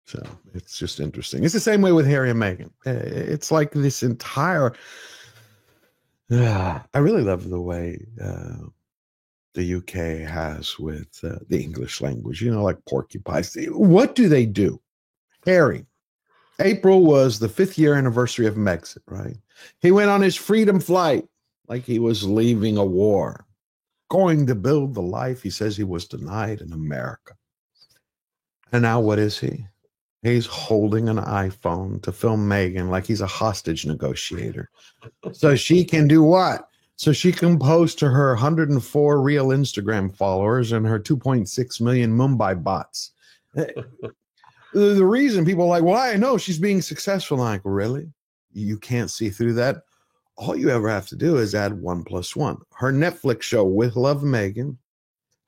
So it's just interesting. It's the same way with Harry and Meghan. It's like this entire. I really love the way the UK has with the English language. You know, like porcupines. What do they do? Harry. April was the 5th year anniversary of Megxit, right? He went on his freedom flight like he was leaving a war, going to build the life he says he was denied in America. And now what is he? He's holding an iPhone to film Meghan like he's a hostage negotiator. So she can do what? So she can post to her 104 real Instagram followers and her 2.6 million Mumbai bots. The reason people are like, well, I know she's being successful. I'm like, really? You can't see through that? All you ever have to do is add 1 + 1. Her Netflix show, With Love, Meghan,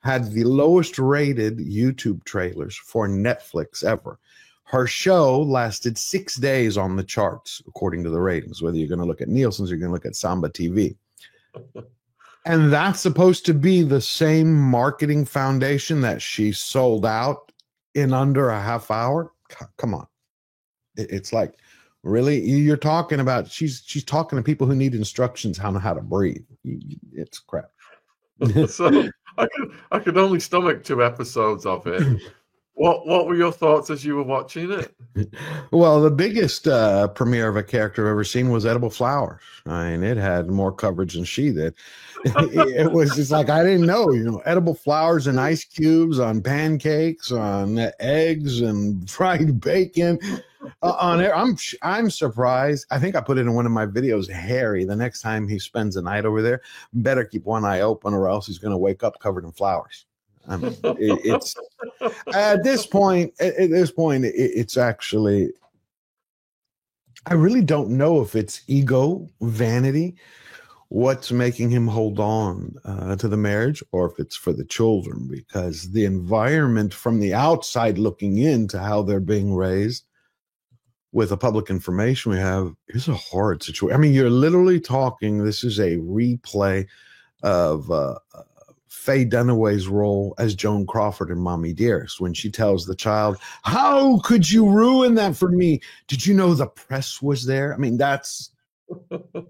had the lowest rated YouTube trailers for Netflix ever. Her show lasted 6 days on the charts, according to the ratings, whether you're going to look at Nielsen's or you're going to look at Samba TV. And that's supposed to be the same marketing foundation that she sold out in under a half hour. Come on. It's like, really? You're talking about, she's talking to people who need instructions how to breathe. It's crap. So I could only stomach 2 episodes of it. What were your thoughts as you were watching it? Well, the biggest premiere of a character I've ever seen was Edible Flowers. I mean, it had more coverage than she did. It was just like, I didn't know, Edible Flowers and ice cubes on pancakes, on eggs and fried bacon. On it, I'm surprised. I think I put it in one of my videos. Harry, the next time he spends a night over there, better keep one eye open, or else he's going to wake up covered in flowers. I mean, it's at this point. It's actually. I really don't know if it's ego, vanity, what's making him hold on to the marriage, or if it's for the children, because the environment from the outside looking into how they're being raised with the public information we have is a horrid situation. I mean, you're literally talking, this is a replay of Faye Dunaway's role as Joan Crawford in Mommy Dearest, when she tells the child, how could you ruin that for me? Did you know the press was there? I mean, that's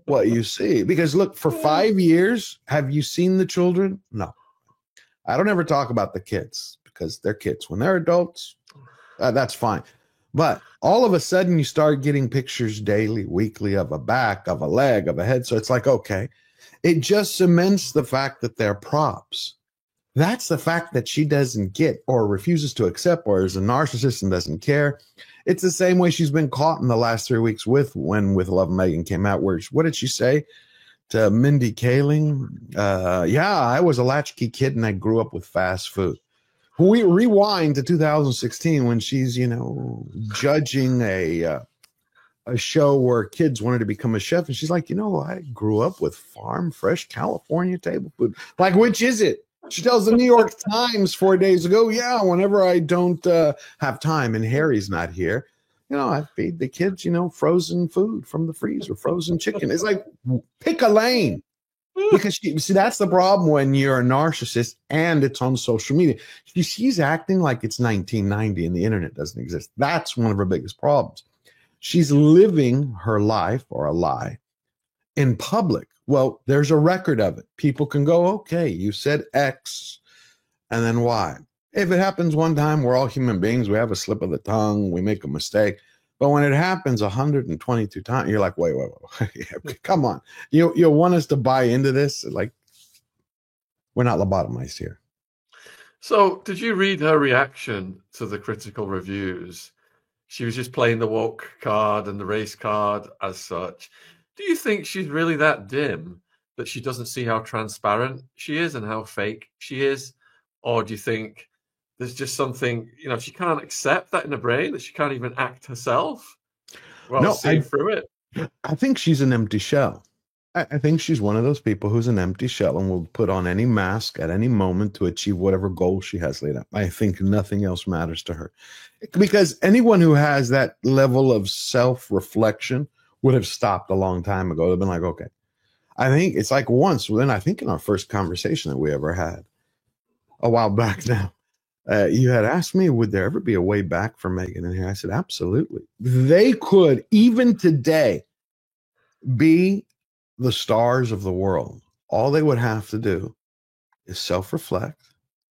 what you see. Because look, for 5 years, have you seen the children? No. I don't ever talk about the kids because they're kids. When they're adults, that's fine. But all of a sudden you start getting pictures daily, weekly of a back, of a leg, of a head. So it's like, okay, it just cements the fact that they're props. That's the fact that she doesn't get or refuses to accept, or is a narcissist and doesn't care. It's the same way she's been caught in the last 3 weeks With Love Meghan came out, where, what did she say to Mindy Kaling? Yeah, I was a latchkey kid and I grew up with fast food. We rewind to 2016 when she's, judging a show where kids wanted to become a chef. And she's like, I grew up with farm fresh California table food. Like, which is it? She tells the New York Times 4 days ago, yeah, whenever I don't have time and Harry's not here, I feed the kids, frozen food from the freezer, frozen chicken. It's like, pick a lane. Because that's the problem when you're a narcissist and it's on social media. She's acting like it's 1990 and the internet doesn't exist. That's one of her biggest problems. She's living her life, or a lie, in public. Well, there's a record of it. People can go, okay, you said X and then Y. If it happens one time, we're all human beings. We have a slip of the tongue. We make a mistake. But when it happens 122 times, you're like, wait. Come on. You want us to buy into this? Like, we're not lobotomized here. So did you read her reaction to the critical reviews? She was just playing the woke card and the race card as such. Do you think she's really that dim that she doesn't see how transparent she is and how fake she is? Or do you think there's just something, she can't accept that in her brain, that she can't even act herself? Well, see through it. I think she's an empty shell. I think she's one of those people who's an empty shell and will put on any mask at any moment to achieve whatever goal she has laid out. I think nothing else matters to her. Because anyone who has that level of self-reflection would have stopped a long time ago. They've been like, okay. I think it's like once, then I think in our first conversation that we ever had a while back now, You had asked me, would there ever be a way back for Meghan and Harry? I said, absolutely. They could, even today, be the stars of the world. All they would have to do is self-reflect,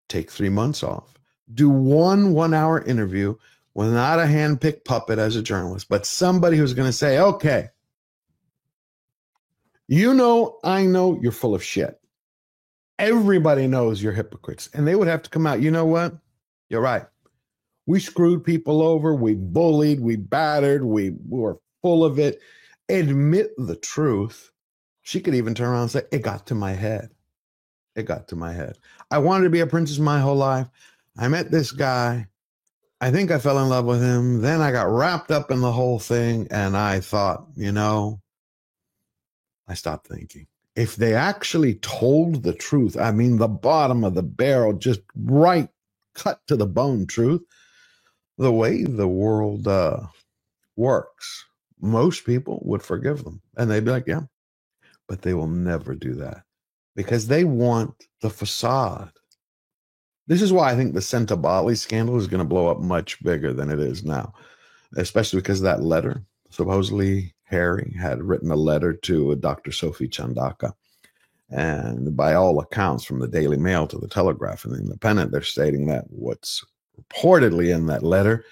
take 3 months off, do one 1-hour interview with not a hand-picked puppet as a journalist, but somebody who's going to say, okay, you know, I know you're full of shit. Everybody knows you're hypocrites. And they would have to come out, you know what? You're right. We screwed people over. We bullied. We battered. We were full of it. Admit the truth. She could even turn around and say, it got to my head. It got to my head. I wanted to be a princess my whole life. I met this guy. I think I fell in love with him. Then I got wrapped up in the whole thing. And I thought, you know, I stopped thinking. If they actually told the truth, I mean, the bottom of the barrel, just right, cut to the bone truth, the way the world works, most people would forgive them. And they'd be like, yeah, but they will never do that because they want the facade. This is why I think the Sentabali scandal is going to blow up much bigger than it is now, especially because of that letter. Supposedly, Harry had written a letter to Dr. Sophie Chandaka. And by all accounts, from the Daily Mail to the Telegraph and the Independent, they're stating that what's reportedly in that letter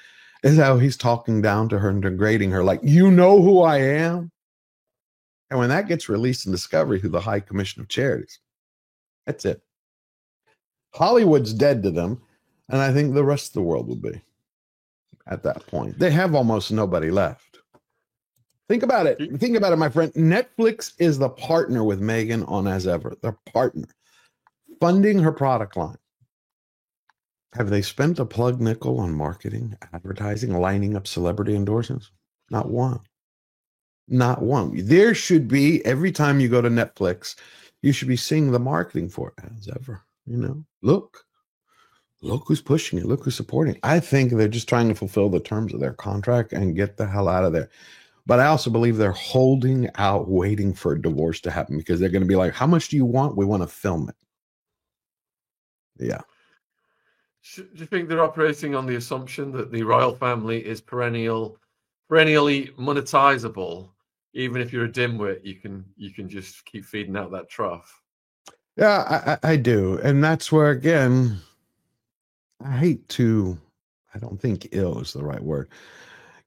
is how he's talking down to her and degrading her, like, you know who I am? And when that gets released in Discovery through the High Commission of Charities, that's it. Hollywood's dead to them, and I think the rest of the world will be at that point. They have almost nobody left. Think about it. Think about it, my friend. Netflix is the partner with Meghan on As Ever. Their partner. Funding her product line. Have they spent a plug nickel on marketing, advertising, lining up celebrity endorsements? Not one. Not one. There should be, every time you go to Netflix, you should be seeing the marketing for it As Ever. You know, look who's pushing it. Look who's supporting it. I think they're just trying to fulfill the terms of their contract and get the hell out of there. But I also believe they're holding out, waiting for a divorce to happen because they're going to be like, how much do you want? We want to film it. Yeah. Do you think they're operating on the assumption that the royal family is perennially monetizable? Even if you're a dimwit, you can just keep feeding out that trough. Yeah, I do. And that's where, again, I don't think ill is the right word.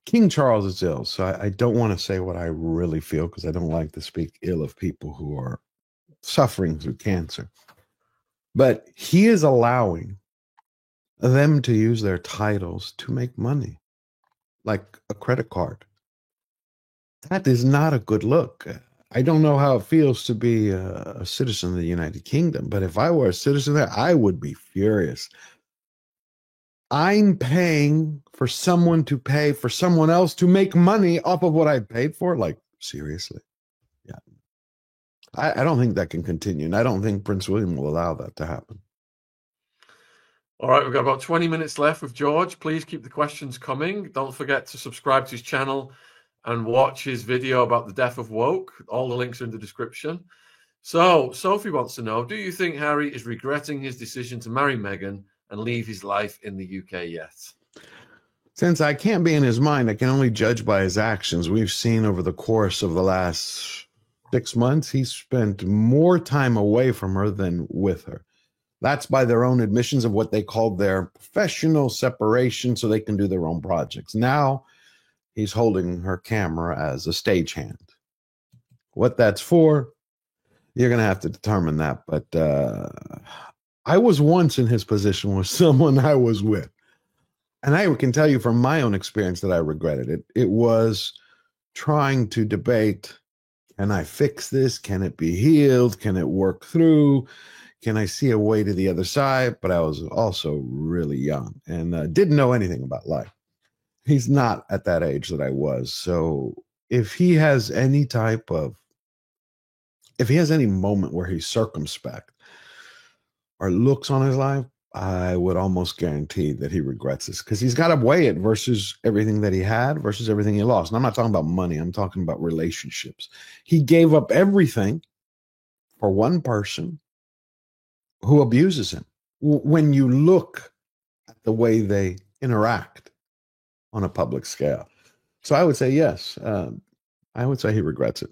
King Charles is ill, so I don't want to say what I really feel because I don't like to speak ill of people who are suffering through cancer. But he is allowing them to use their titles to make money, like a credit card. That is not a good look. I don't know how it feels to be a citizen of the United Kingdom, but if I were a citizen there, I would be furious. I'm paying for someone to pay for someone else to make money off of what I paid for? Like, seriously? Yeah. I don't think that can continue, and I don't think Prince William will allow that to happen. All right, we've got about 20 minutes left with George. Please keep the questions coming. Don't forget to subscribe to his channel and watch his video about the death of woke. All the links are in the description. So, Sophie wants to know, do you think Harry is regretting his decision to marry Meghan and leave his life in the UK yet? Since I can't be in his mind, I can only judge by his actions. We've seen over the course of the last 6 months, he's spent more time away from her than with her. That's by their own admissions of what they called their professional separation so they can do their own projects. Now he's holding her camera as a stagehand. What that's for, you're going to have to determine that. But I was once in his position with someone I was with. And I can tell you from my own experience that I regretted it. It was trying to debate, can I fix this? Can it be healed? Can it work through? Can I see a way to the other side? But I was also really young and didn't know anything about life. He's not at that age that I was. So if he has any moment where he's circumspect or looks on his life, I would almost guarantee that he regrets this because he's got to weigh it versus everything that he had versus everything he lost. And I'm not talking about money. I'm talking about relationships. He gave up everything for one person who abuses him. When you look the way they interact on a public scale. So I would say yes. I would say he regrets it.